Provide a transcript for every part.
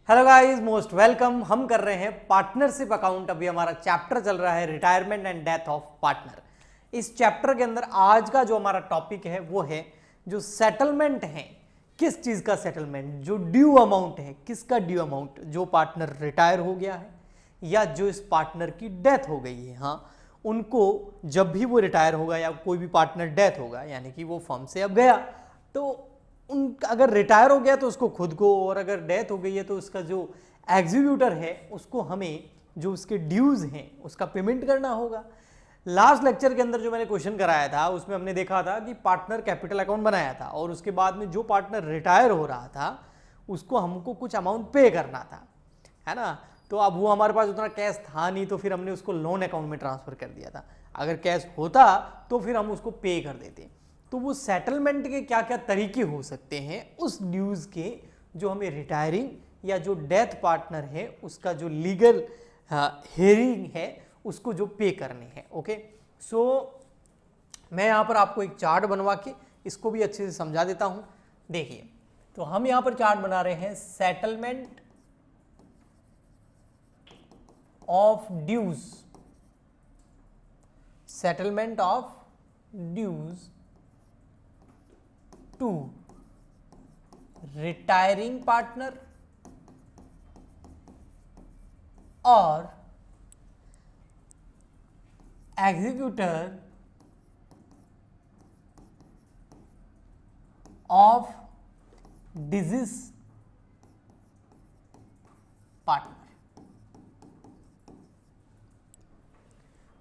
Hello guys, most welcome. हम कर रहे हैं पार्टनरशिप अकाउंट। अभी हमारा चैप्टर चल रहा है retirement and death of partner. इस चैप्टर के अंदर आज का जो हमारा टॉपिक है वो है जो सेटलमेंट है। किस चीज का सेटलमेंट? जो ड्यू अमाउंट है। किसका ड्यू अमाउंट? जो पार्टनर रिटायर हो गया है या जो इस पार्टनर की डेथ हो गई है। हाँ, उनको जब भी वो रिटायर होगा या कोई भी पार्टनर डेथ होगा, यानी कि वो फर्म से अब गया, तो अगर रिटायर हो गया तो उसको खुद को, और अगर डेथ हो गई है तो उसका जो एग्जीक्यूटर है उसको हमें जो उसके ड्यूज हैं उसका पेमेंट करना होगा। लास्ट लेक्चर के अंदर जो मैंने क्वेश्चन कराया था उसमें हमने देखा था कि पार्टनर कैपिटल अकाउंट बनाया था और उसके बाद में जो पार्टनर रिटायर हो रहा था उसको हमको कुछ अमाउंट पे करना था, है ना। तो अब वो हमारे पास उतना कैश था नहीं, तो फिर हमने उसको लोन अकाउंट में ट्रांसफर कर दिया था। अगर कैश होता तो फिर हम उसको पे कर देते। तो वो सेटलमेंट के क्या क्या तरीके हो सकते हैं उस ड्यूज के, जो हमें रिटायरिंग या जो डेथ पार्टनर है उसका जो लीगल हेयरिंग है उसको जो पे करने हैं। ओके, सो मैं यहाँ पर आपको एक चार्ट बनवा के इसको भी अच्छे से समझा देता हूँ। देखिए, तो हम यहाँ पर चार्ट बना रहे हैं settlement of dues, settlement of dues to retiring partner और एग्जीक्यूटर ऑफ डिजीज पार्टनर।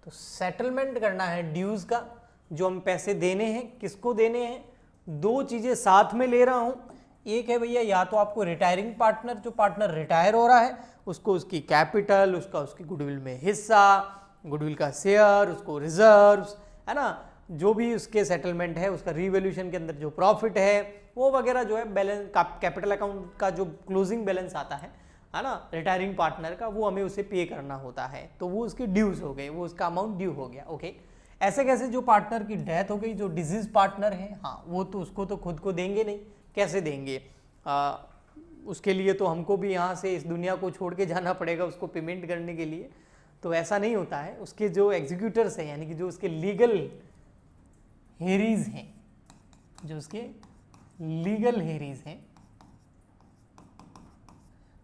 तो सेटलमेंट करना है ड्यूज का, जो हम पैसे देने हैं। किसको देने हैं? दो चीजें साथ में ले रहा हूं। एक है भैया, या तो आपको रिटायरिंग पार्टनर, जो पार्टनर रिटायर हो रहा है उसको उसकी कैपिटल, उसकी गुडविल में हिस्सा, गुडविल का शेयर, उसको रिजर्व्स, है ना, जो भी उसके सेटलमेंट है उसका रीवैल्यूएशन के अंदर जो प्रॉफिट है वो वगैरह जो है बैलेंस कैपिटल अकाउंट का जो क्लोजिंग बैलेंस आता है ना, रिटायरिंग पार्टनर का, वो हमें उसे पे करना होता है। तो वो उसके ड्यूज हो गए, वो उसका अमाउंट ड्यू हो गया। ओके, ऐसे कैसे? जो पार्टनर की डेथ हो गई, जो डिजीज पार्टनर है, हाँ, वो तो उसको तो खुद को देंगे नहीं। कैसे देंगे? उसके लिए तो हमको भी यहाँ से इस दुनिया को छोड़ के जाना पड़ेगा उसको पेमेंट करने के लिए। तो ऐसा नहीं होता है। उसके जो एग्जीक्यूटर्स हैं, यानी कि जो उसके लीगल हेरीज हैं, जो उसके लीगल हेरीज हैं,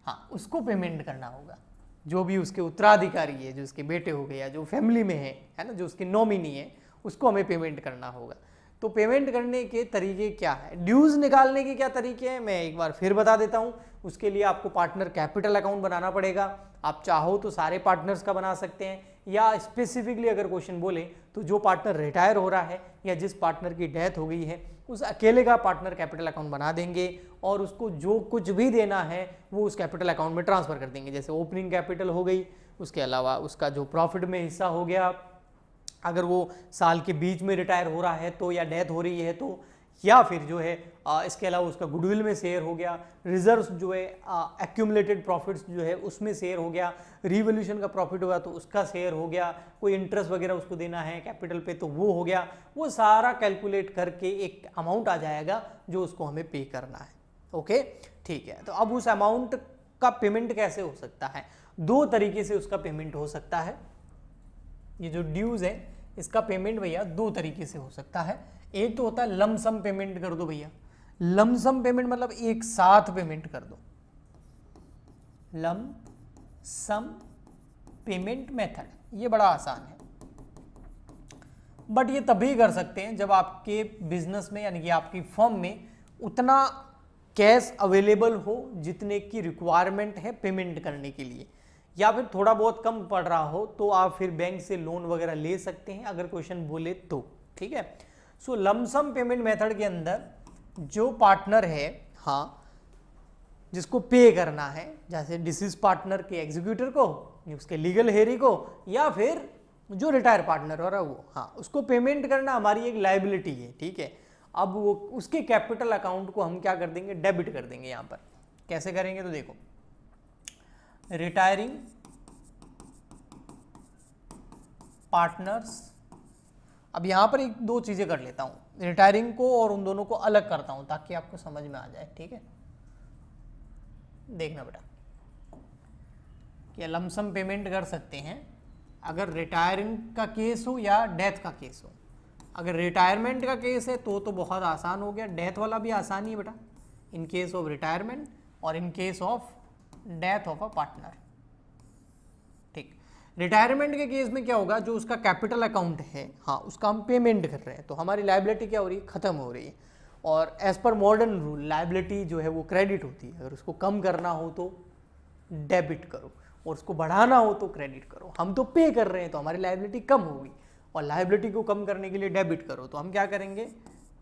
हाँ, उसको पेमेंट करना होगा। जो भी उसके उत्तराधिकारी है, जो उसके बेटे हो गए या जो फैमिली में है ना, जो उसके नॉमिनी है, उसको हमें पेमेंट करना होगा। तो पेमेंट करने के तरीके क्या है? ड्यूज निकालने के क्या तरीके हैं मैं एक बार फिर बता देता हूं। उसके लिए आपको पार्टनर कैपिटल अकाउंट बनाना पड़ेगा। आप चाहो तो सारे पार्टनर्स का बना सकते हैं, या स्पेसिफिकली अगर क्वेश्चन बोले तो जो पार्टनर रिटायर हो रहा है या जिस पार्टनर की डेथ हो गई है उस अकेले का पार्टनर कैपिटल अकाउंट बना देंगे और उसको जो कुछ भी देना है वो उस कैपिटल अकाउंट में ट्रांसफर कर देंगे। जैसे ओपनिंग कैपिटल हो गई, उसके अलावा उसका जो प्रॉफिट में हिस्सा हो गया, अगर वो साल के बीच में रिटायर हो रहा है तो, या डेथ हो रही है तो, या फिर जो है इसके अलावा उसका गुडविल में शेयर हो गया, रिजर्व्स जो है एक्यूमुलेटेड प्रॉफिट्स जो है उसमें शेयर हो गया, रिवोल्यूशन का प्रॉफिट हुआ तो उसका शेयर हो गया, कोई इंटरेस्ट वगैरह उसको देना है कैपिटल पे तो वो हो गया। वो सारा कैलकुलेट करके एक अमाउंट आ जाएगा जो उसको हमें पे करना है। ओके, ठीक है। तो अब उस अमाउंट का पेमेंट कैसे हो सकता है? दो तरीके से उसका पेमेंट हो सकता है। ये जो ड्यूज है इसका पेमेंट भैया दो तरीके से हो सकता है। एक तो होता है लमसम पेमेंट कर दो भैया। लमसम पेमेंट मतलब एक साथ पेमेंट कर दो, लमसम पेमेंट मेथड। ये बड़ा आसान है, बट ये तभी कर सकते हैं जब आपके बिजनेस में, यानी कि आपकी फर्म में उतना कैश अवेलेबल हो जितने की रिक्वायरमेंट है पेमेंट करने के लिए, या फिर थोड़ा बहुत कम पड़ रहा हो तो आप फिर बैंक से लोन वगैरह ले सकते हैं अगर क्वेश्चन बोले तो। ठीक है, सो लमसम पेमेंट मेथड के अंदर जो पार्टनर है, हाँ, जिसको पे करना है, जैसे डिसीज पार्टनर के एग्जीक्यूटर को, उसके लीगल हेरी को, या फिर जो रिटायर पार्टनर हो रहा है वो, हाँ, उसको पेमेंट करना हमारी एक लायबिलिटी है। ठीक है, अब वो उसके कैपिटल अकाउंट को हम क्या कर देंगे? डेबिट कर देंगे। यहाँ पर कैसे करेंगे? तो देखो, रिटायरिंग पार्टनर्स, अब यहां पर एक दो चीजें कर लेता हूं, रिटायरिंग को और उन दोनों को अलग करता हूं ताकि आपको समझ में आ जाए। ठीक है, देखना बेटा, कि लमसम पेमेंट कर सकते हैं अगर रिटायरिंग का केस हो या डेथ का केस हो। अगर रिटायरमेंट का केस है तो बहुत आसान हो गया, डेथ वाला भी आसान ही है बेटा, इन केस ऑफ रिटायरमेंट और in case of death of a partner. ठीक, रिटायरमेंट के केस में क्या होगा, जो उसका कैपिटल अकाउंट है, हाँ, उसका हम पेमेंट कर रहे हैं तो हमारी लायबिलिटी क्या हो रही है, खत्म हो रही है। और as per modern rule liability जो है वो क्रेडिट होती है, अगर उसको कम करना हो तो डेबिट करो और उसको बढ़ाना हो तो क्रेडिट करो। हम तो पे कर रहे हैं तो हमारी लायबिलिटी कम होगी, और लायबिलिटी को कम करने के लिए डेबिट करो, तो हम क्या करेंगे,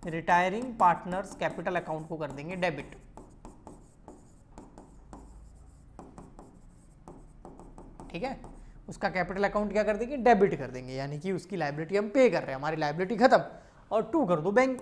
रिटायरिंग पार्टनर्स कैपिटल अकाउंट को कर देंगे डेबिट। ठीक है, उसका कैपिटल अकाउंट क्या कर देंगे, डेबिट कर देंगे, यानी कि उसकी लायबिलिटी हम पे कर रहे हैं, हमारी लायबिलिटी खत्म। और टू कर दो बैंक,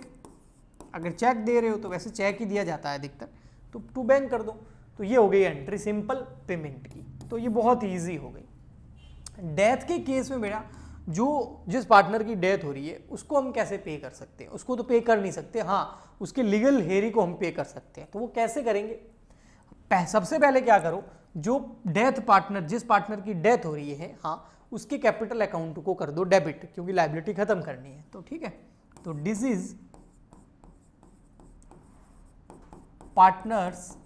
अगर चेक दे रहे हो तो वैसे चेक ही दिया जाता है अधिकतर, तो टू बैंक कर दो। तो ये हो गई एंट्री सिंपल पेमेंट की, तो ये बहुत ईजी हो गई। डेथ के केस में बेटा जो जिस पार्टनर की डेथ हो रही है उसको हम कैसे पे कर सकते हैं, उसको तो पे कर नहीं सकते, हाँ उसके लीगल हेरी को हम पे कर सकते हैं। तो वो कैसे करेंगे, सबसे पहले क्या करो, जो डेथ पार्टनर, जिस पार्टनर की डेथ हो रही है, हाँ, उसके कैपिटल अकाउंट को कर दो डेबिट, क्योंकि लायबिलिटी खत्म करनी है। तो ठीक है, तो डिजीज पार्टनर्स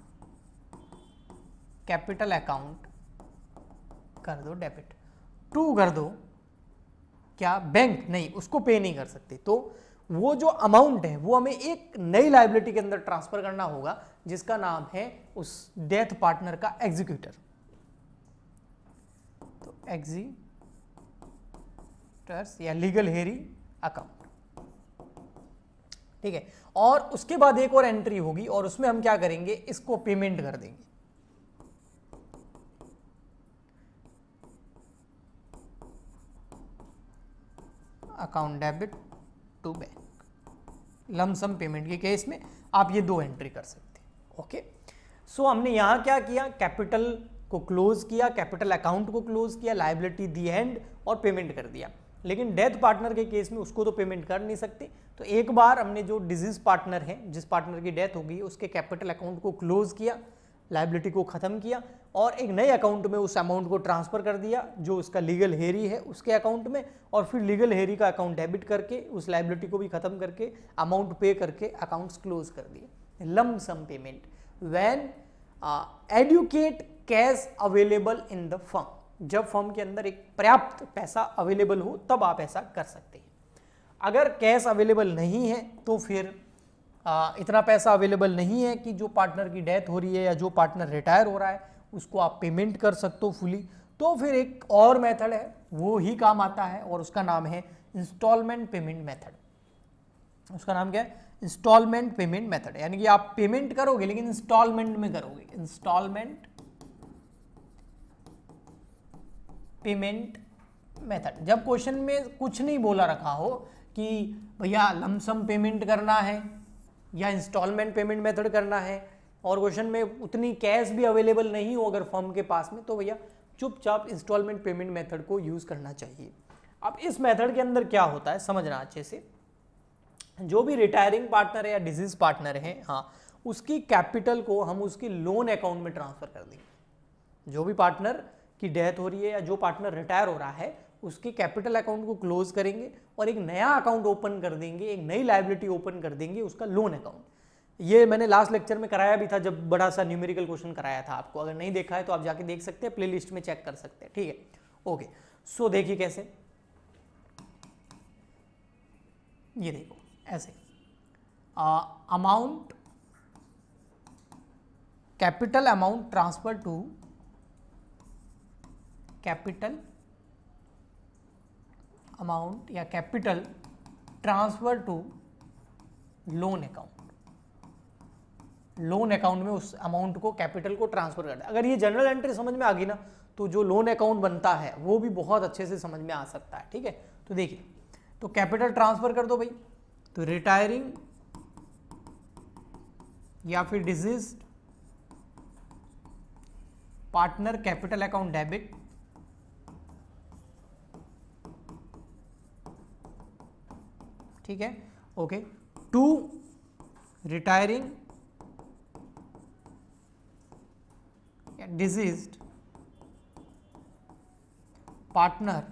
कैपिटल अकाउंट कर दो डेबिट। टू कर दो क्या, बैंक नहीं, उसको पे नहीं कर सकते, तो वो जो अमाउंट है वो हमें एक नई लायबिलिटी के अंदर ट्रांसफर करना होगा, जिसका नाम है उस डेथ पार्टनर का एग्जीक्यूटर। तो एग्जीक्यूटर्स या लीगल हेरी अकाउंट। ठीक है, और उसके बाद एक और एंट्री होगी और उसमें हम क्या करेंगे, इसको पेमेंट कर देंगे। Account debit to bank. Lump sum payment के केस में आप ये दो एंट्री कर सकते हैं। ओके, सो हमने यहां क्या किया, कैपिटल को क्लोज किया, कैपिटल अकाउंट को क्लोज किया, लायबिलिटी दी एंड और पेमेंट कर दिया। लेकिन डेथ पार्टनर के केस में उसको तो पेमेंट कर नहीं सकते, तो एक बार हमने जो डिजीज पार्टनर है, जिस पार्टनर की डेथ हो गई, उसके कैपिटल अकाउंट को क्लोज किया, लायबिलिटी को खत्म किया और एक नए अकाउंट में उस अमाउंट को ट्रांसफर कर दिया जो उसका लीगल हेरी है उसके अकाउंट में, और फिर लीगल हेरी का अकाउंट डेबिट करके उस लायबिलिटी को भी खत्म करके अमाउंट पे करके अकाउंट्स क्लोज कर दिए। Lump sum payment when adequate cash available in the firm, जब फर्म के अंदर एक पर्याप्त पैसा अवेलेबल हो तब आप ऐसा कर सकते हैं। अगर कैश अवेलेबल नहीं है तो फिर इतना पैसा अवेलेबल नहीं है कि जो पार्टनर की डेथ हो रही है या जो पार्टनर रिटायर हो रहा है उसको आप पेमेंट कर सकते हो फुली, तो फिर एक और मेथड है वो ही काम आता है और उसका नाम है इंस्टॉलमेंट पेमेंट मेथड। उसका नाम क्या है, इंस्टॉलमेंट पेमेंट मेथड, यानी कि आप पेमेंट करोगे लेकिन इंस्टॉलमेंट में करोगे। इंस्टॉलमेंट पेमेंट मेथड, जब क्वेश्चन में कुछ नहीं बोला रखा हो कि भैया लमसम पेमेंट करना है या इंस्टॉलमेंट पेमेंट मेथड करना है और क्वेश्चन में उतनी कैश भी अवेलेबल नहीं हो अगर फर्म के पास में, तो भैया चुपचाप इंस्टॉलमेंट पेमेंट मेथड को यूज करना चाहिए। अब इस मेथड के अंदर क्या होता है समझना अच्छे से, जो भी रिटायरिंग पार्टनर है या डिजीज पार्टनर है, हाँ, उसकी कैपिटल को हम उसकी लोन अकाउंट में ट्रांसफर कर देंगे। जो भी पार्टनर की डेथ हो रही है या जो पार्टनर रिटायर हो रहा है उसके कैपिटल अकाउंट को क्लोज करेंगे और एक नया अकाउंट ओपन कर देंगे, एक नई लायबिलिटी ओपन कर देंगे, उसका लोन अकाउंट। ये मैंने लास्ट लेक्चर में कराया भी था जब बड़ा सा न्यूमेरिकल क्वेश्चन कराया था आपको, अगर नहीं देखा है तो आप जाके देख सकते हैं, प्लेलिस्ट में चेक कर सकते हैं। ठीक है, ओके, सो देखिए कैसे, ये देखो ऐसे, amount capital amount transfer to capital amount या capital transfer to loan account. Loan account में उस अमाउंट को, कैपिटल को ट्रांसफर कर दे। अगर ये जनरल एंट्री समझ में आ गई ना तो जो लोन अकाउंट बनता है वो भी बहुत अच्छे से समझ में आ सकता है। ठीक है, तो देखिए, तो कैपिटल ट्रांसफर कर दो भाई, तो रिटायरिंग या फिर disease partner capital account debit ठीक है, ओके, टू रिटायरिंग या diseased partner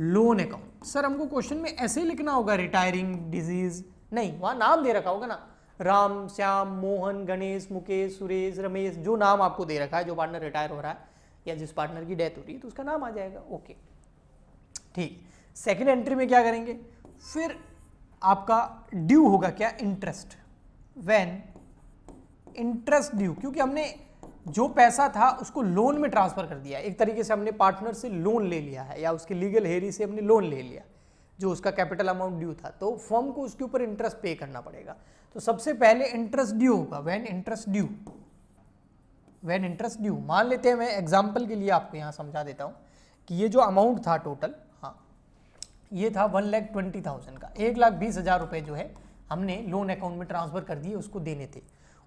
loan account. Sir हमको क्वेश्चन में ऐसे ही लिखना होगा रिटायरिंग डिजीज, नहीं, वहां नाम दे रखा होगा ना, राम, श्याम, मोहन, गणेश, मुकेश, सुरेश, रमेश, जो नाम आपको दे रखा है, जो पार्टनर रिटायर हो रहा है या जिस पार्टनर की डेथ हो रही है तो उसका नाम आ जाएगा। ओके ठीक। सेकंड एंट्री में क्या करेंगे, फिर आपका ड्यू होगा क्या, इंटरेस्ट। व्हेन इंटरेस्ट ड्यू, क्योंकि हमने जो पैसा था उसको लोन में ट्रांसफर कर दिया, एक तरीके से हमने पार्टनर से लोन ले लिया है या उसके लीगल हेरी से हमने लोन ले लिया जो उसका कैपिटल अमाउंट ड्यू था, तो फर्म को उसके ऊपर इंटरेस्ट पे करना पड़ेगा। तो सबसे पहले इंटरेस्ट ड्यू होगा, when interest due, when interest due. मान लेते हैं, मैं एग्जांपल के लिए आपको यहां समझा देता हूं कि ये जो अमाउंट था टोटल, हाँ ये था 1,20,000 का, 1,20,000 रुपए जो है हमने लोन अकाउंट में ट्रांसफर कर दिए, उसको देने थे।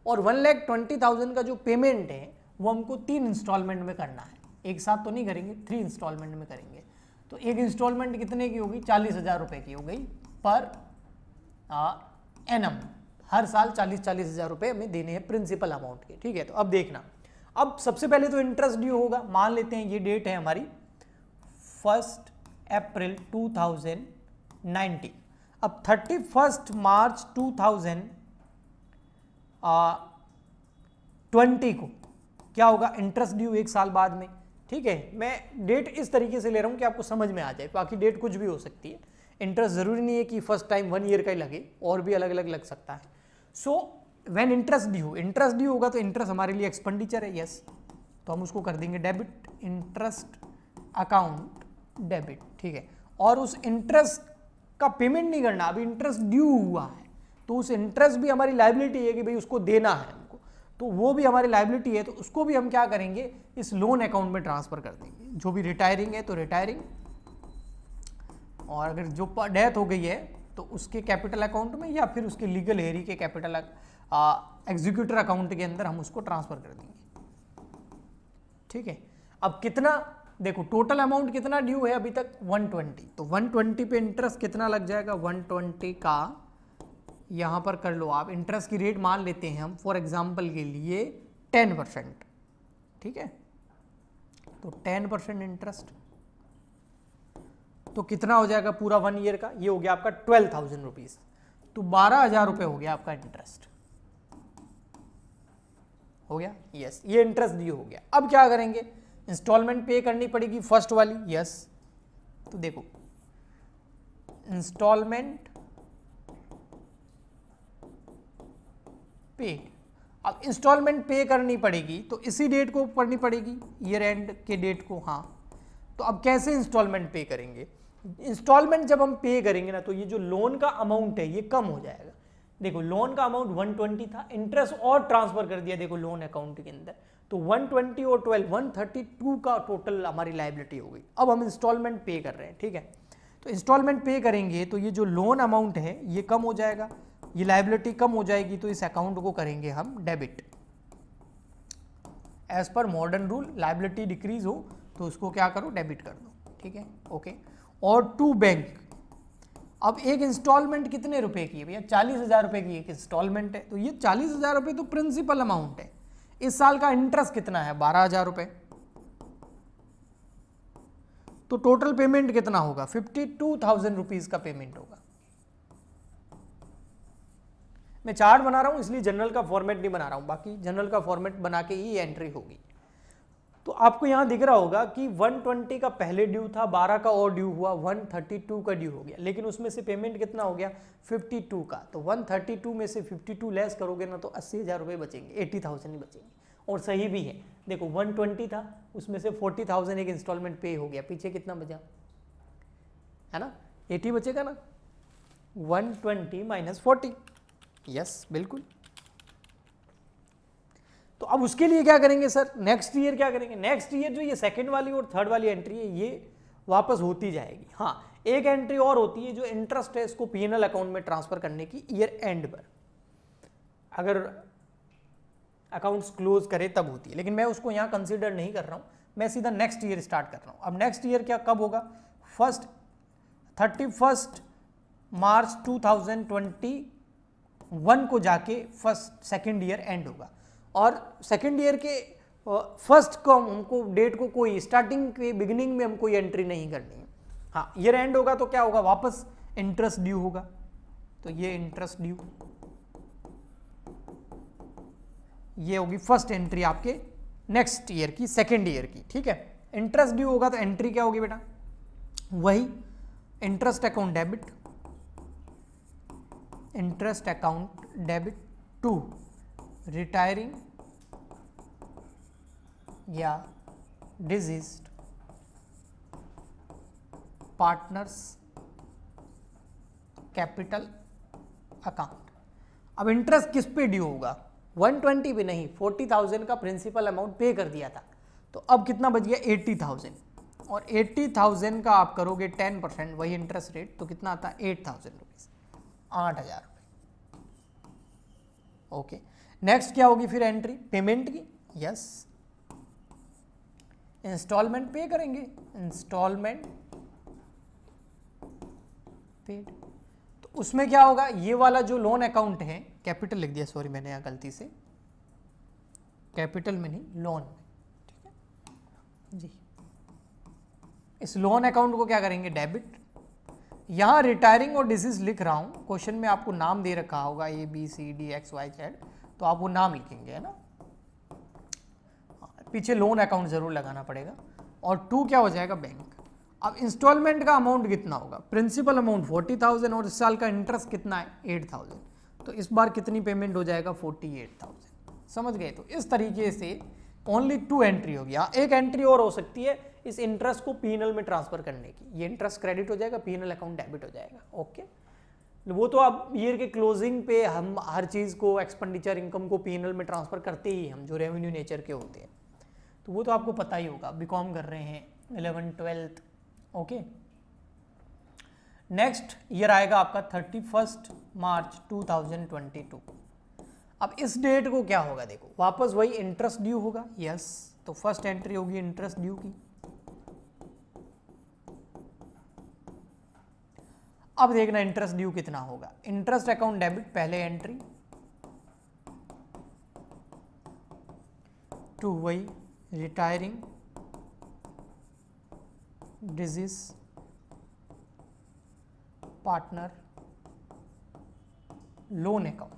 और 1,20,000 का जो पेमेंट है वो हमको 3 इंस्टॉलमेंट में करना है, एक साथ तो नहीं करेंगे, 3 इंस्टॉलमेंट में करेंगे। तो एक इंस्टॉलमेंट कितने की होगी, 40,000 रुपए की हो गई पर एनम, हर साल 40,000 रुपए हमें देने हैं प्रिंसिपल अमाउंट के। ठीक है, तो अब देखना, अब सबसे पहले तो इंटरेस्ट ड्यू होगा। मान लेते हैं ये डेट है हमारी 1 अप्रैल 2019। अब 31 मार्च 2020 को क्या होगा, इंटरेस्ट ड्यू एक साल बाद में। ठीक है, मैं डेट इस तरीके से ले रहा हूं कि आपको समझ में आ जाए, बाकी डेट कुछ भी हो सकती है, इंटरेस्ट जरूरी नहीं है कि फर्स्ट टाइम 1 ईयर का ही लगे, और भी अलग अलग लग सकता है। सो व्हेन इंटरेस्ट ड्यू होगा तो इंटरेस्ट हमारे लिए एक्सपेंडिचर है, यस, तो हम उसको कर देंगे डेबिट, इंटरेस्ट अकाउंट डेबिट। ठीक है, और उस इंटरेस्ट का पेमेंट नहीं करना, अभी इंटरेस्ट ड्यू हुआ है तो उस इंटरेस्ट भी हमारी लायबिलिटी है कि भाई उसको देना है हमको, तो वो भी हमारी लायबिलिटी है, तो उसको भी हम क्या करेंगे, इस लोन अकाउंट में ट्रांसफर कर देंगे। जो भी रिटायरिंग है तो रिटायरिंग, और अगर जो डेथ हो गई है तो उसके कैपिटल अकाउंट में या फिर उसके लीगल हेरी के कैपिटल एग्जीक्यूटर अकाउंट के अंदर हम उसको ट्रांसफर कर देंगे। ठीक है, अब कितना देखो, टोटल अमाउंट कितना ड्यू है अभी तक 120, तो 120 पे इंटरेस्ट कितना लग जाएगा, 120 का यहां पर कर लो आप, इंटरेस्ट की रेट मान लेते हैं हम फॉर एग्जांपल के लिए 10%। ठीक है, तो 10% इंटरेस्ट तो कितना हो जाएगा पूरा 1 ईयर का, ये हो गया आपका 12,000 रुपीज, तो 12,000 रुपए हो गया आपका इंटरेस्ट, हो गया, यस, ये इंटरेस्ट ड्यू हो गया। अब क्या करेंगे, इंस्टॉलमेंट पे करनी पड़ेगी फर्स्ट वाली, यस, तो देखो इंस्टॉलमेंट पे, अब इंस्टॉलमेंट पे करनी पड़ेगी तो इसी डेट को करनी पड़ेगी, ईयर एंड के डेट को। हाँ, तो अब कैसे इंस्टॉलमेंट पे करेंगे, इंस्टॉलमेंट जब हम पे करेंगे ना तो ये जो लोन का अमाउंट है ये कम हो जाएगा। देखो लोन का अमाउंट 120 था, इंटरेस्ट और ट्रांसफर कर दिया देखो लोन अकाउंट के अंदर, तो 120 और 12 132 का टोटल हमारी लायबिलिटी हो गई। अब हम इंस्टॉलमेंट पे कर रहे हैं। ठीक है, तो इंस्टॉलमेंट पे करेंगे तो ये जो लोन अमाउंट है ये कम हो जाएगा, ये लायबिलिटी कम हो जाएगी, तो इस अकाउंट को करेंगे हम debit. As per modern rule liability decrease हो तो उसको क्या करो, डेबिट कर दो। ठीक है, ओके। और टू बैंक, अब एक इंस्टॉलमेंट कितने रुपए की है भैया, 40,000 रुपए की एक इंस्टॉलमेंट है, तो ये 40,000 रुपए तो प्रिंसिपल अमाउंट है। इस साल का इंटरेस्ट कितना है, 12,000 रुपए, तो टोटल पेमेंट कितना होगा, 52,000 रुपीज का पेमेंट होगा। मैं चार्ट बना रहा हूं इसलिए जनरल का फॉर्मेट नहीं बना रहा हूं, बाकी जनरल का फॉर्मेट बना के ही एंट्री होगी। तो आपको यहां दिख रहा होगा कि 120 का पहले ड्यू था, 12 का और ड्यू हुआ, 132 का ड्यू हो गया, लेकिन उसमें से पेमेंट कितना हो गया, 52 का। तो 132 में से 52 लेस करोगे ना तो 80,000 रुपए बचेंगे, 80,000 ही बचेंगे। और सही भी है, देखो 120 था, उसमें से 40,000 एक इंस्टॉलमेंट पे हो गया, पीछे कितना बचा, है ना, 80 बचेगा ना, 120 माइनस 40, यस बिल्कुल। तो अब उसके लिए क्या करेंगे सर, नेक्स्ट ईयर क्या करेंगे, नेक्स्ट ईयर जो ये सेकंड वाली और थर्ड वाली एंट्री है ये वापस होती जाएगी। हाँ, एक एंट्री और होती है जो इंटरेस्ट है इसको पीएनएल अकाउंट में ट्रांसफर करने की ईयर एंड पर, अगर अकाउंट्स क्लोज करे तब होती है, लेकिन मैं उसको यहाँ कंसीडर नहीं कर रहा हूँ, मैं सीधा नेक्स्ट ईयर स्टार्ट कर रहा हूँ। अब नेक्स्ट ईयर क्या कब होगा, 31 मार्च 2021 को जाके फर्स्ट सेकेंड ईयर एंड होगा, और सेकेंड ईयर के फर्स्ट को हमको डेट को कोई स्टार्टिंग के बिगिनिंग में हम कोई एंट्री नहीं करनी है। हाँ, ईयर एंड होगा तो क्या होगा, वापस इंटरेस्ट ड्यू होगा, तो ये इंटरेस्ट ड्यू, ये होगी फर्स्ट एंट्री आपके नेक्स्ट ईयर की, सेकेंड ईयर की। ठीक है, इंटरेस्ट ड्यू होगा तो एंट्री क्या होगी बेटा, वही interest account debit, interest account debit to retiring या डिजीज्ड पार्टनर्स कैपिटल अकाउंट। अब इंटरेस्ट किस पे ड्यू होगा, 120 भी नहीं, 40,000 का प्रिंसिपल अमाउंट पे कर दिया था, तो अब कितना बच गया 80,000, और 80,000 का आप करोगे 10%, वही इंटरेस्ट रेट, तो कितना आता है 8,000 रुपीज, 8,000 रुपये। ओके, नेक्स्ट क्या होगी फिर एंट्री, पेमेंट की, यस, इंस्टॉलमेंट पे करेंगे, इंस्टॉलमेंट पेड, तो उसमें क्या होगा, ये वाला जो लोन अकाउंट है, कैपिटल लिख दिया, सॉरी मैंने यहाँ गलती से, कैपिटल में नहीं लोन में, ठीक है जी। इस लोन अकाउंट को क्या करेंगे, डेबिट। यहां रिटायरिंग और डिसीज लिख रहा हूं, क्वेश्चन में आपको नाम दे रखा होगा ABCD XYZ, तो आप वो नाम लिखेंगे, है ना, पीछे लोन अकाउंट जरूर लगाना पड़ेगा। और 2 क्या हो जाएगा, बैंक। अब इंस्टॉलमेंट का अमाउंट कितना होगा, प्रिंसिपल अमाउंट 40,000 और इस साल का इंटरेस्ट कितना है 8,000, तो इस बार कितनी पेमेंट हो जाएगा 48,000। समझ गए, तो इस तरीके से ओनली 2 एंट्री होगी। हाँ, एक एंट्री और हो सकती है इस इंटरेस्ट को P&L में ट्रांसफर करने की, ये इंटरेस्ट क्रेडिट हो जाएगा, P&L अकाउंट डेबिट हो जाएगा। ओके, वो तो अब ईयर के क्लोजिंग पे हम हर चीज़ को, एक्सपेंडिचर इनकम को P&L में ट्रांसफर करते ही हम, जो रेवेन्यू नेचर के होते हैं, तो वो तो आपको पता ही होगा, बीकॉम कर रहे हैं, 11th 12th। Okay, next year आएगा आपका 31 मार्च 2022। अब इस डेट को क्या होगा, देखो वापस वही इंटरेस्ट ड्यू होगा, यस, तो फर्स्ट एंट्री होगी इंटरेस्ट ड्यू की। अब देखना इंटरेस्ट ड्यू कितना होगा, इंटरेस्ट अकाउंट डेबिट पहले एंट्री, टू वही retiring disease partner loan account.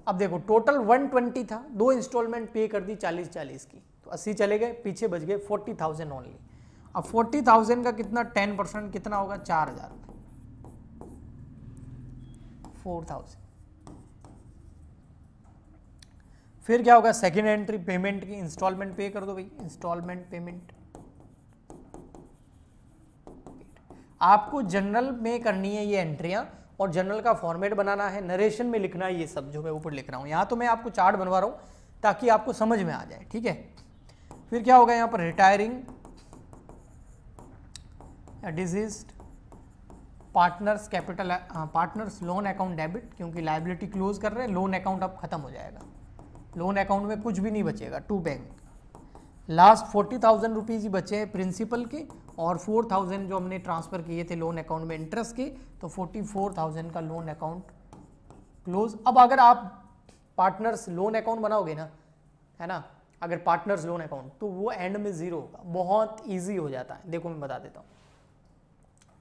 अब देखो टोटल 120 था, 2 इंस्टॉलमेंट पे कर दी 40-40 की, तो 80 चले गए, पीछे बच गए 40,000 ओनली। अब 40,000 का कितना 10% कितना होगा, 4,000 रुपये, 4,000। फिर क्या होगा, सेकेंड एंट्री पेमेंट की, इंस्टॉलमेंट पे कर दो भाई, इंस्टॉलमेंट पेमेंट। आपको जनरल में करनी है ये एंट्रियां, और जनरल का फॉर्मेट बनाना है, नरेशन में लिखना है ये सब जो मैं ऊपर लिख रहा हूँ। यहाँ तो मैं आपको चार्ट बनवा रहा हूँ ताकि आपको समझ में आ जाए, ठीक है। फिर क्या होगा यहाँ पर, retiring diseased partners capital, partners loan account debit, क्योंकि लायबिलिटी क्लोज कर रहे हैं, लोन अकाउंट अब खत्म हो जाएगा, लोन अकाउंट में कुछ भी नहीं बचेगा, टू बैंक। लास्ट 40,000 रुपीज़ ही बचे हैं प्रिंसिपल के, और 4,000 जो हमने ट्रांसफ़र किए थे लोन अकाउंट में इंटरेस्ट के, तो 44,000 का लोन अकाउंट क्लोज। अब अगर आप पार्टनर्स लोन अकाउंट बनाओगे ना, है ना, अगर पार्टनर्स लोन अकाउंट, तो वो एंड में ज़ीरो होगा, बहुत ईजी हो जाता है। देखो मैं बता देता हूँ,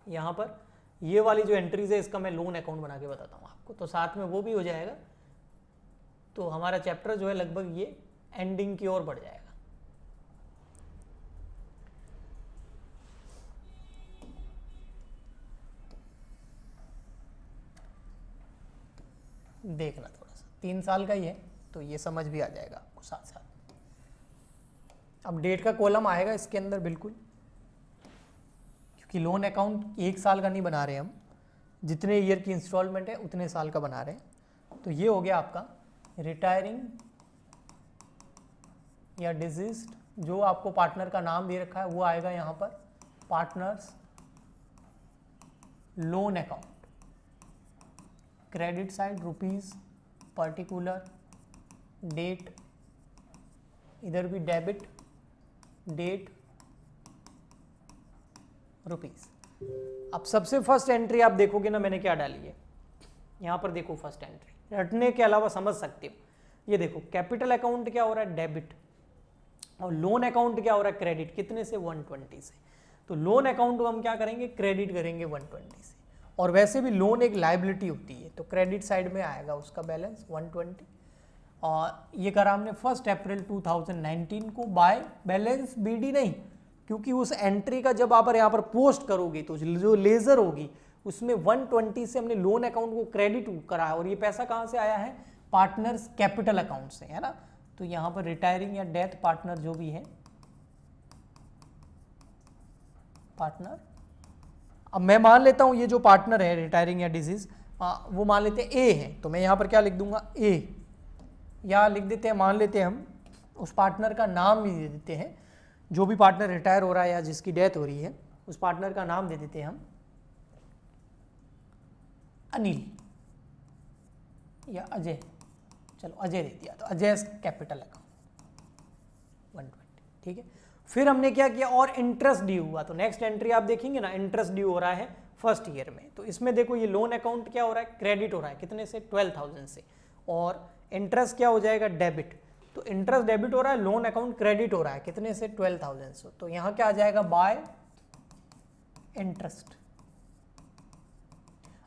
यहाँ पर ये वाली जो एंट्रीज है इसका मैं लोन अकाउंट बना के बताता हूँ आपको, तो साथ में वो भी हो जाएगा, तो हमारा चैप्टर जो है लगभग ये एंडिंग की ओर बढ़ जाएगा। देखना थोड़ा सा, 3 साल का ही है, तो ये समझ भी आ जाएगा आपको साथ साथ। अब डेट का कॉलम आएगा इसके अंदर बिल्कुल, क्योंकि लोन अकाउंट 1 साल का नहीं बना रहे हम, जितने ईयर की इंस्टॉलमेंट है उतने साल का बना रहे हैं। तो ये हो गया आपका रिटायरिंग या डिजीज्ड, जो आपको पार्टनर का नाम दे रखा है वो आएगा यहाँ पर partners loan account, credit side rupees, particular date, इधर भी डेबिट डेट रुपीज। अब सबसे फर्स्ट एंट्री आप देखोगे ना, मैंने क्या डाली है यहाँ पर, देखो फर्स्ट एंट्री, रटने के अलावा समझ सकते हो, ये देखो कैपिटल अकाउंट क्या हो रहा है, डेबिट, और लोन अकाउंट क्या हो रहा है, क्रेडिट। कितने से, 120 से। तो लोन अकाउंट को हम क्या करेंगे, क्रेडिट करेंगे 120 से। और वैसे भी लोन एक लायबिलिटी होती है, तो क्रेडिट साइड में आएगा उसका बैलेंस 120। और ये करा हमने 1 अप्रैल 2019 को बाय बैलेंस बीडी नहीं, क्योंकि उस एंट्री का जब आप यहाँ पर पोस्ट करोगे तो जो लेजर होगी उसमें 120 से हमने लोन अकाउंट को क्रेडिट करा है। और ये पैसा कहाँ से आया है, पार्टनर्स कैपिटल अकाउंट से, है ना। तो यहाँ पर रिटायरिंग या डेथ पार्टनर जो भी है, पार्टनर, अब मैं मान लेता हूँ ये जो पार्टनर है रिटायरिंग या डिजीज, वो मान लेते हैं ए है, तो मैं यहाँ पर क्या लिख दूंगा, ए, या लिख देते हैं, मान लेते हैं हम उस पार्टनर का नाम भी दे देते हैं, जो भी पार्टनर रिटायर हो रहा है या जिसकी डेथ हो रही है उस पार्टनर का नाम दे देते हैं हम अनिल या अजय, चलो अजय दे दिया, तो अजय कैपिटल अकाउंट 120, ठीक है। फिर हमने क्या किया, और इंटरेस्ट ड्यू हुआ, तो नेक्स्ट एंट्री आप देखेंगे ना, इंटरेस्ट ड्यू हो रहा है फर्स्ट ईयर में। तो इसमें देखो ये लोन अकाउंट क्या हो रहा है, क्रेडिट हो रहा है, कितने से, 12,000 से, और इंटरेस्ट क्या हो जाएगा, डेबिट। तो इंटरेस्ट डेबिट हो रहा है, लोन अकाउंट क्रेडिट हो रहा है, कितने से, 12,000 से। तो यहाँ क्या आ जाएगा, बाय इंटरेस्ट।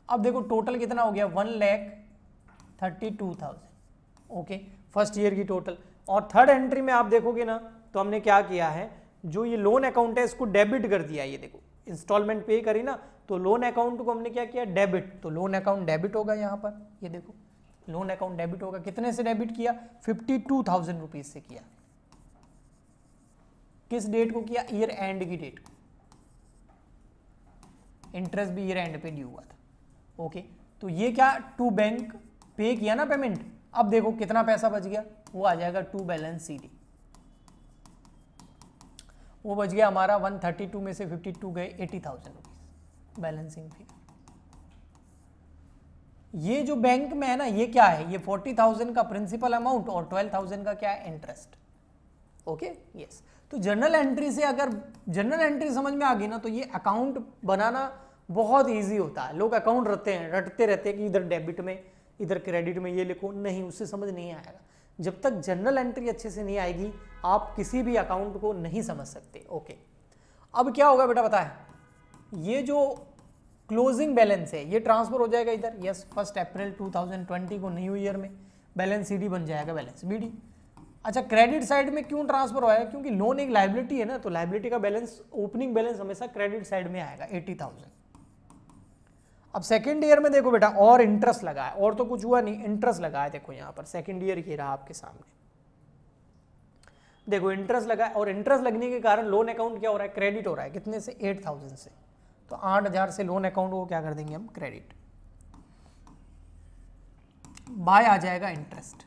अब देखो टोटल कितना हो गया, 1,32,000, ओके, फर्स्ट ईयर की टोटल। और थर्ड एंट्री में आप देखोगे ना, तो हमने क्या किया है, जो ये लोन अकाउंट है इसको डेबिट कर दिया। ये देखो इंस्टॉलमेंट पे करी ना, तो लोन अकाउंट को हमने क्या किया, डेबिट। तो लोन अकाउंट डेबिट होगा यहाँ पर, ये देखो लोन अकाउंट डेबिट होगा, कितने से डेबिट किया, 52,000 रुपीज से किया। किस डेट को किया, ईयर एंड की डेट को, इंटरेस्ट भी ईयर एंड पे ड्यू हुआ था, ओके। तो ये क्या, टू बैंक पे किया ना पेमेंट। अब देखो कितना पैसा बच गया, वो आ जाएगा टू बैलेंस सीडी, वो बच गया हमारा 132 में से 52 गए 80,000 रुपीज बैलेंसिंग फिगर। ये जो बैंक में है ना, ये क्या है, ये 40,000 का प्रिंसिपल अमाउंट और 12,000 का क्या है, इंटरेस्ट, ओके, यस। तो जर्नल एंट्री से अगर जर्नल एंट्री समझ में आ गई ना, तो ये अकाउंट बनाना बहुत इजी होता है। लोग अकाउंट रटते रहते हैं कि इधर डेबिट में इधर क्रेडिट में ये लिखो, नहीं, उससे समझ नहीं आएगा। जब तक जर्नल एंट्री अच्छे से नहीं आएगी आप किसी भी अकाउंट को नहीं समझ सकते, ओके। अब क्या होगा बेटा, पता है, ये जो क्लोजिंग बैलेंस है ये ट्रांसफर हो जाएगा इधर, यस, 1 अप्रैल 2020 को न्यू ईयर में बैलेंस सीडी बन जाएगा, बैलेंस बीडी। अच्छा, क्रेडिट साइड में क्यों ट्रांसफर होगा, क्योंकि लोन एक लायबिलिटी है ना, तो लायबिलिटी का बैलेंस, ओपनिंग बैलेंस हमेशा क्रेडिट साइड में आएगा 80,000। अब सेकेंड ईयर में देखो बेटा, और इंटरेस्ट लगा है, और तो कुछ हुआ नहीं, इंटरेस्ट लगा है, देखो यहाँ पर सेकेंड ईयर ये रहा आपके सामने, देखो इंटरेस्ट लगा है, और इंटरेस्ट लगने के कारण लोन अकाउंट क्या हो रहा है, क्रेडिट हो रहा है, कितने से, 8,000 से। तो 8,000 से लोन अकाउंट को क्या कर देंगे हम, क्रेडिट, बाय आ जाएगा इंटरेस्ट।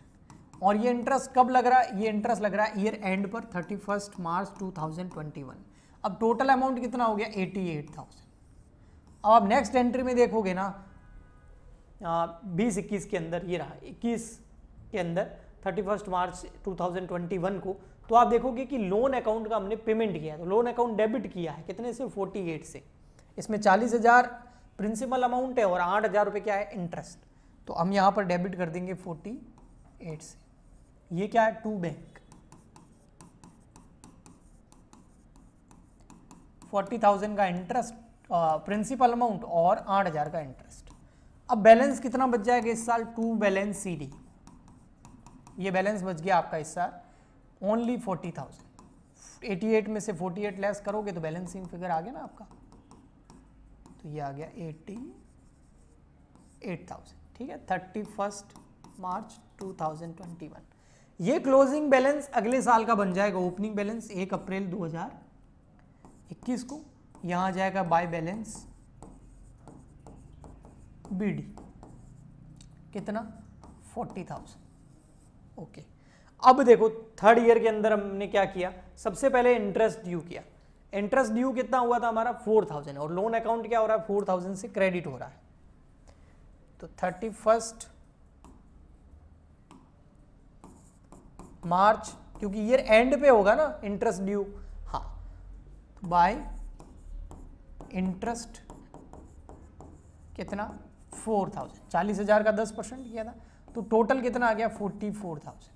और ये इंटरेस्ट कब लग रहा है, ये इंटरेस्ट लग रहा है ईयर एंड पर 31 मार्च 2021। अब टोटल अमाउंट कितना हो गया, 88,000। अब आप नेक्स्ट एंट्री में देखोगे ना, 20-21 के अंदर ये रहा, 21 के अंदर 31 मार्च 2021 को, तो आप देखोगे कि लोन अकाउंट का हमने पेमेंट किया, तो लोन अकाउंट डेबिट किया है, कितने से, 48 से। इसमें 40,000 प्रिंसिपल अमाउंट है और 8,000 रुपये क्या है, इंटरेस्ट। तो हम यहाँ पर डेबिट कर देंगे 48 से। ये क्या है, टू बैंक, 40,000 का इंटरेस्ट प्रिंसिपल अमाउंट और 8,000 का इंटरेस्ट। अब बैलेंस कितना बच जाएगा इस साल, टू बैलेंस सीडी, ये बैलेंस बच गया आपका इस साल ओनली 40,000। 88 में से 48 लेस करोगे तो बैलेंसिंग फिगर आ गया ना आपका, तो ये आ गया 88,000, ठीक है, 31 मार्च 2021। ये क्लोजिंग बैलेंस अगले साल का बन जाएगा, ओपनिंग बैलेंस 1 अप्रैल 2021 को, यहाँ आ जाएगा बाय बैलेंस बीडी, कितना, 40,000, ओके। अब देखो थर्ड ईयर के अंदर हमने क्या किया, सबसे पहले इंटरेस्ट ड्यू किया। इंटरेस्ट ड्यू कितना हुआ था हमारा, 4,000, और लोन अकाउंट क्या हो रहा है, 4,000 से क्रेडिट हो रहा है। तो 31 मार्च, क्योंकि ईयर एंड पे होगा ना इंटरेस्ट ड्यू, हाँ, बाय इंटरेस्ट कितना, 4,000, 40,000 का 10% किया था, तो टोटल कितना आ गया 44,000।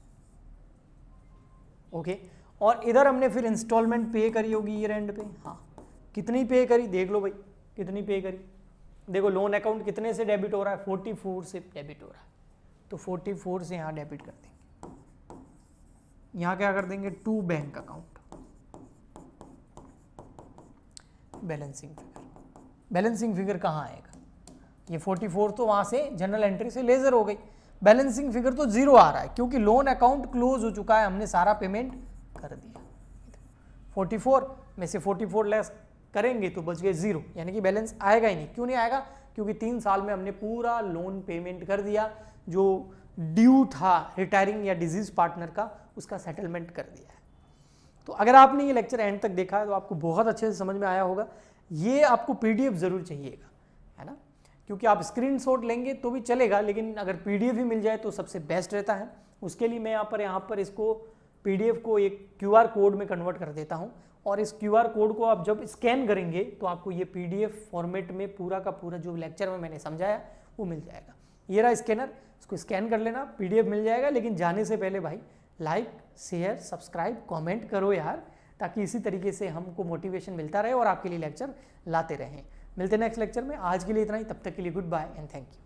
ओके, और इधर हमने फिर इंस्टॉलमेंट पे करी होगी ईयर एंड पे। हाँ, कितनी पे करी देख लो भाई, कितनी पे करी। देखो लोन अकाउंट कितने से डेबिट हो रहा है, 44 से डेबिट हो रहा है, तो 44 से यहाँ डेबिट कर देंगे। यहाँ क्या कर देंगे, to bank account, balancing figure. Balancing figure कहाँ आएगा, ये 44 तो वहाँ से जनरल एंट्री से लेजर हो गई। बैलेंसिंग फिगर तो जीरो आ रहा है क्योंकि लोन अकाउंट क्लोज हो चुका है, हमने सारा पेमेंट कर दिया। 44 में से 44 लेस करेंगे तो बच गए जीरो, यानी कि बैलेंस आएगा ही नहीं। क्यों नहीं आएगा, क्योंकि 3 साल में हमने पूरा लोन पेमेंट कर दिया, जो ड्यू था रिटायरिंग या डिजीज पार्टनर का, उसका सेटलमेंट कर दिया है। तो अगर आपने ये लेक्चर एंड तक देखा है तो आपको बहुत अच्छे से समझ में आया होगा। ये आपको पीडीएफ जरूर चाहिएगा, है ना, क्योंकि आप स्क्रीनशॉट लेंगे तो भी चलेगा, लेकिन अगर पीडीएफ ही मिल जाए तो सबसे बेस्ट रहता है। उसके लिए मैं यहाँ पर इसको पीडीएफ को एक क्यूआर कोड में कन्वर्ट कर देता हूँ, और इस क्यूआर कोड को आप जब स्कैन करेंगे तो आपको ये पीडीएफ फॉर्मेट में पूरा का पूरा जो लेक्चर में मैंने समझाया वो मिल जाएगा। ये रहा स्कैनर, इसको स्कैन कर लेना, पीडीएफ मिल जाएगा। लेकिन जाने से पहले भाई लाइक, शेयर, सब्सक्राइब, कमेंट करो यार, ताकि इसी तरीके से हमको मोटिवेशन मिलता रहे और आपके लिए लेक्चर लाते रहें। मिलते हैं नेक्स्ट लेक्चर में। आज के लिए इतना ही, तब तक के लिए goodbye and thank you.